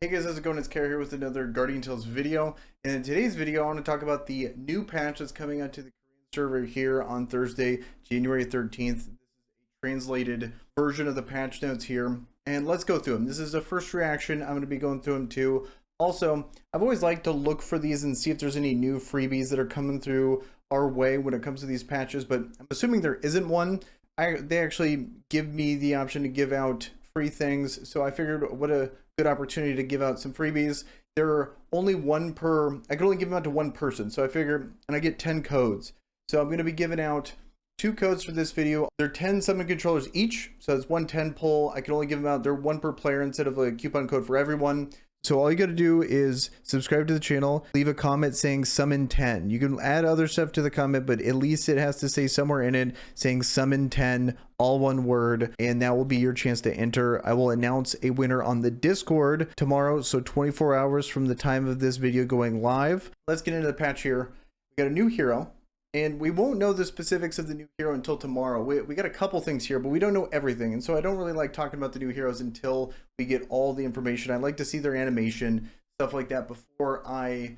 Hey guys, how's it going? It's Kara here with another Guardian Tales video. And in today's video, I want to talk about the new patch that's coming out to the Korean server here on Thursday, January 13th. This is a translated version of the patch notes here. And let's go through them. This is a first reaction. I'm going to be going through them too. Also, I've always liked to look for these and see if there's any new freebies that are coming through our way when it comes to these patches. But I'm assuming there isn't one. They actually give me the option to give out free things. So I figured what a good opportunity to give out some freebies. There are only one per, I can only give them out to one person. So I figured, and I get 10 codes. So I'm going to be giving out 2 codes for this video. They're 10 summon controllers each. So it's 110 pull. I can only give them out. They're 1 per player instead of a coupon code for everyone. So all you got to do is subscribe to the channel, leave a comment saying summon 10. You can add other stuff to the comment, but at least it has to say somewhere in it saying summon 10, all one word, and that will be your chance to enter. I will announce a winner on the Discord tomorrow, so 24 hours from the time of this video going live. Let's get into the patch here. We got a new hero. And we won't know the specifics of the new hero until tomorrow. We got a couple things here, but we don't know everything. And so I don't really like talking about the new heroes until we get all the information. I like to see their animation, stuff like that, before I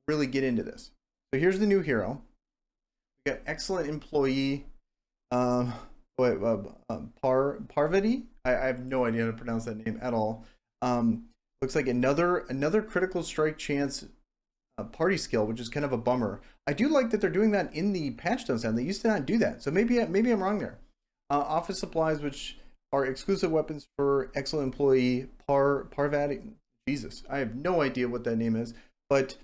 really get into this. So here's the new hero. We got excellent employee, Parvati. I have no idea how to pronounce that name at all. Looks like another critical strike chance party skill, which is kind of a bummer. I do like that they're doing that in the patch notes now. They used to not do that, so maybe I'm wrong there. Office supplies, which are exclusive weapons for excellent employee Parvati. Jesus, I have no idea what that name is, but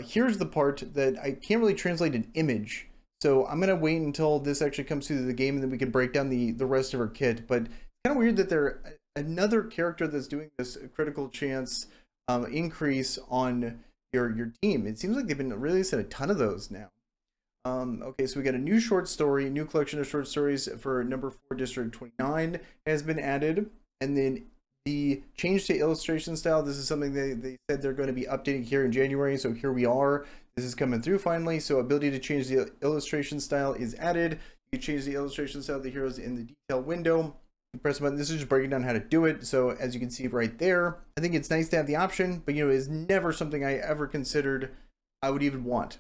here's the part that I can't really translate an image, so I'm gonna wait until this actually comes through the game and then we can break down the rest of her kit. But it's kind of weird that they're another character that's doing this critical chance increase on your team. It seems like they've been releasing a ton of those now. Okay, so we got a new short story, new collection of short stories for number 4 District 29 has been added. And then the change to illustration style, this is something they said they're going to be updating here in January. So here we are. This is coming through finally. So ability to change the illustration style is added. You can change the illustration style of the heroes in the detail window. Press a button. This is just breaking down how to do it. So as you can see right there, I think it's nice to have the option, but it's never something I ever considered I would even want.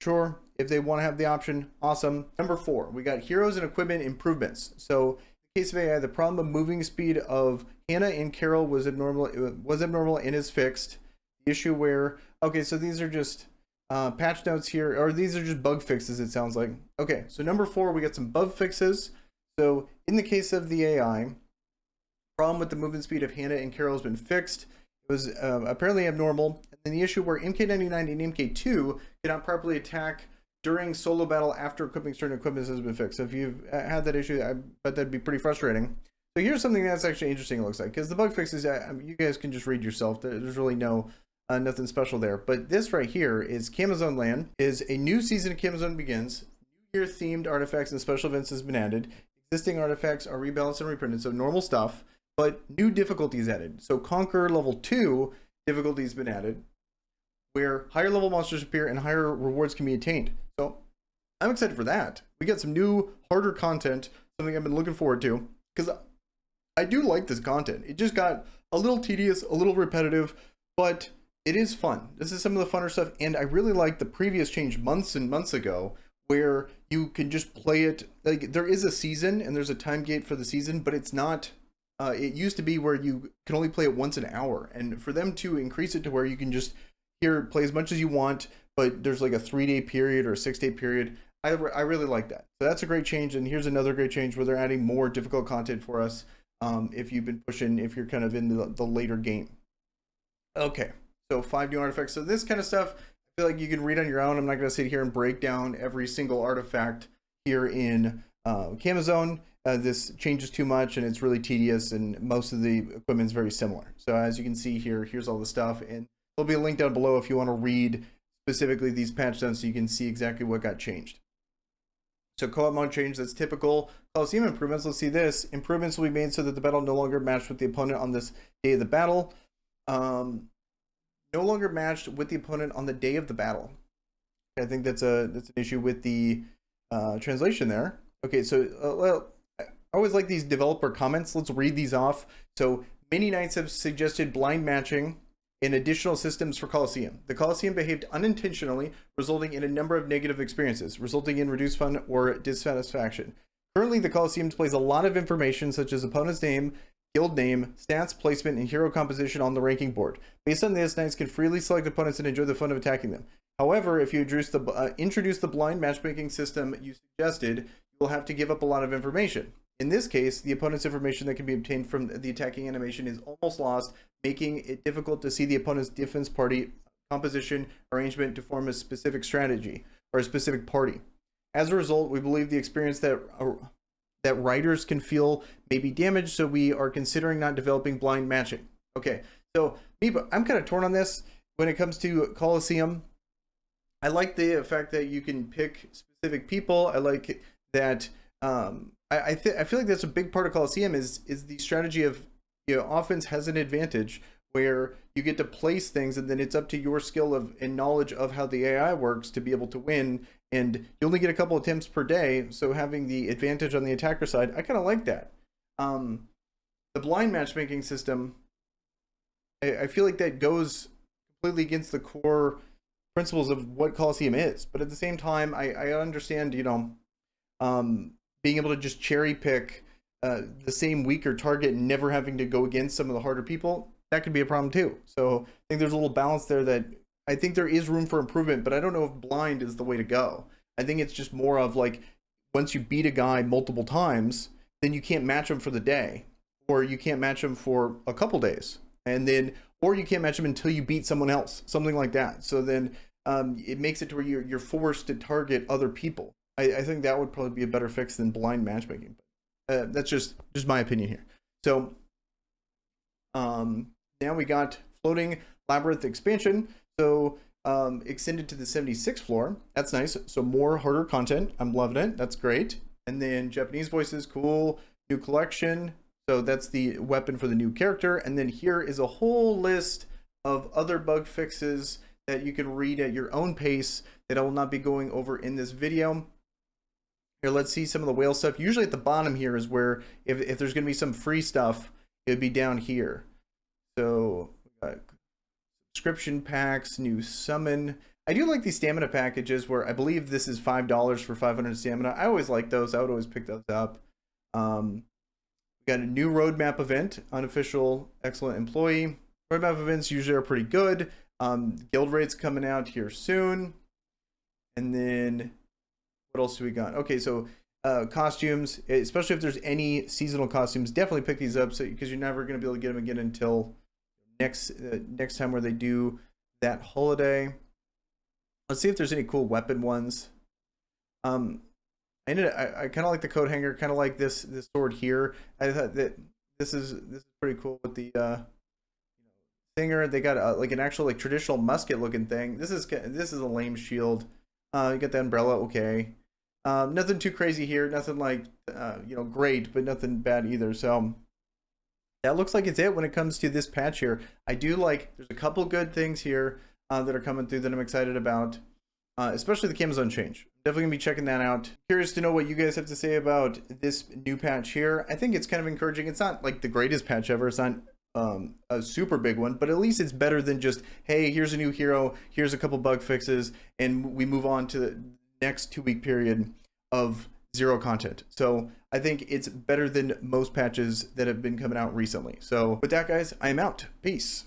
Sure, if they want to have the option, awesome. Number 4, we got heroes and equipment improvements. So in the case of AI, the problem of moving speed of Hannah and Carol was abnormal and is fixed. The issue where, okay, so these are just patch notes here, or these are just bug fixes, it sounds like. Okay, so number 4, we got some bug fixes. So in the case of the AI, problem with the movement speed of Hannah and Carol has been fixed. It was apparently abnormal. And then the issue where MK99 and MK2 cannot properly attack during solo battle after equipping certain equipment has been fixed. So if you've had that issue, I bet that'd be pretty frustrating. So here's something that's actually interesting, it looks like, because the bug fixes, you guys can just read yourself. There's really nothing special there. But this right here is Camazone Land, is a new season of Camazone begins. New year themed artifacts and special events has been added. Existing artifacts are rebalanced and reprinted, so normal stuff, but new difficulties added. So Conquer level 2 difficulty has been added, where higher level monsters appear and higher rewards can be attained. So I'm excited for that. We got some new, harder content, something I've been looking forward to, because I do like this content. It just got a little tedious, a little repetitive, but it is fun. This is some of the funner stuff, and I really like the previous change months and months ago, where you can just play it. Like, there is a season and there's a time gate for the season, but it's not, it used to be where you can only play it once an hour. And for them to increase it to where you can just play as much as you want, but there's like a 3-day period or a 6-day period, I really like that. So that's a great change. And here's another great change where they're adding more difficult content for us if you've been pushing, if you're kind of in the later game. Okay, so 5 new artifacts. So this kind of stuff, I feel like you can read on your own. I'm not going to sit here and break down every single artifact here in Camazone. This changes too much and it's really tedious, and most of the equipment is very similar. So as you can see here, here's all the stuff, and there'll be a link down below if you want to read specifically these patch notes so you can see exactly what got changed. So co-op mode change, that's typical. Coliseum improvements, let's see this. Improvements will be made so that the battle no longer matched with the opponent on this day of the battle. No longer matched with the opponent on the day of the battle. I think that's an issue with the translation there. Okay, so well, I always like these developer comments. Let's read these off. So Many nights have suggested blind matching and additional systems for Coliseum. The Coliseum behaved unintentionally, resulting in a number of negative experiences, resulting in reduced fun or dissatisfaction. Currently, the Coliseum displays a lot of information such as opponent's name, guild name, stats, placement, and hero composition on the ranking board. Based on this, knights can freely select opponents and enjoy the fun of attacking them. However, if you introduce the blind matchmaking system you suggested, you will have to give up a lot of information. In this case, the opponent's information that can be obtained from the attacking animation is almost lost, making it difficult to see the opponent's defense party composition arrangement to form a specific strategy or a specific party. As a result, we believe the experience that writers can feel may be damaged, so we are considering not developing blind matching. Okay, so I'm kind of torn on this when it comes to Coliseum. I like the fact that you can pick specific people. I like that. I feel like that's a big part of Coliseum is the strategy of, you know, offense has an advantage where you get to place things, and then it's up to your skill and knowledge of how the AI works to be able to win. And you only get a couple attempts per day, so having the advantage on the attacker side, I kind of like that. The blind matchmaking system, I feel like that goes completely against the core principles of what Coliseum is. But at the same time, I understand, you know, being able to just cherry pick the same weaker target and never having to go against some of the harder people, that could be a problem too. So I think there's a little balance there that I think there is room for improvement, but I don't know if blind is the way to go. I think it's just more of like, once you beat a guy multiple times, then you can't match him for the day, or you can't match him for a couple days, and then, or you can't match him until you beat someone else, something like that. So then it makes it to where you're forced to target other people. I think that would probably be a better fix than blind matchmaking. That's just my opinion here. So now we got floating labyrinth expansion. So extended to the 76th floor. That's nice. So more harder content. I'm loving it. That's great. And then Japanese voices, cool. New collection. So that's the weapon for the new character. And then here is a whole list of other bug fixes that you can read at your own pace that I will not be going over in this video. Here, let's see some of the whale stuff. Usually at the bottom here is where, if there's going to be some free stuff, it would be down here. So we got subscription packs, new summon. I do like these stamina packages where I believe this is $5 for 500 stamina. I always like those. I would always pick those up. We got a new roadmap event, unofficial excellent employee. Roadmap events usually are pretty good. Guild rates coming out here soon. And then what else do we got? Okay, so costumes, especially if there's any seasonal costumes, definitely pick these up, so because you're never going to be able to get them again until next time where they do that holiday. Let's see if there's any cool weapon ones. I kind of like the coat hanger, kind of like this sword here. I thought that this is pretty cool with the thinger. They got like an actual like traditional musket looking thing. This is a lame shield. You got the umbrella, okay. Nothing too crazy here, nothing like great, but nothing bad either. So that looks like it's it when it comes to this patch here. I do like, there's a couple good things here that are coming through that I'm excited about, especially the camo zone change. Definitely gonna be checking that out. Curious to know what you guys have to say about this new patch here. I think it's kind of encouraging. It's not like the greatest patch ever. It's not a super big one, but at least it's better than just, hey, here's a new hero, here's a couple bug fixes, and we move on to the next 2-week period of zero content. So I think it's better than most patches that have been coming out recently. So with that, guys, I'm out. Peace.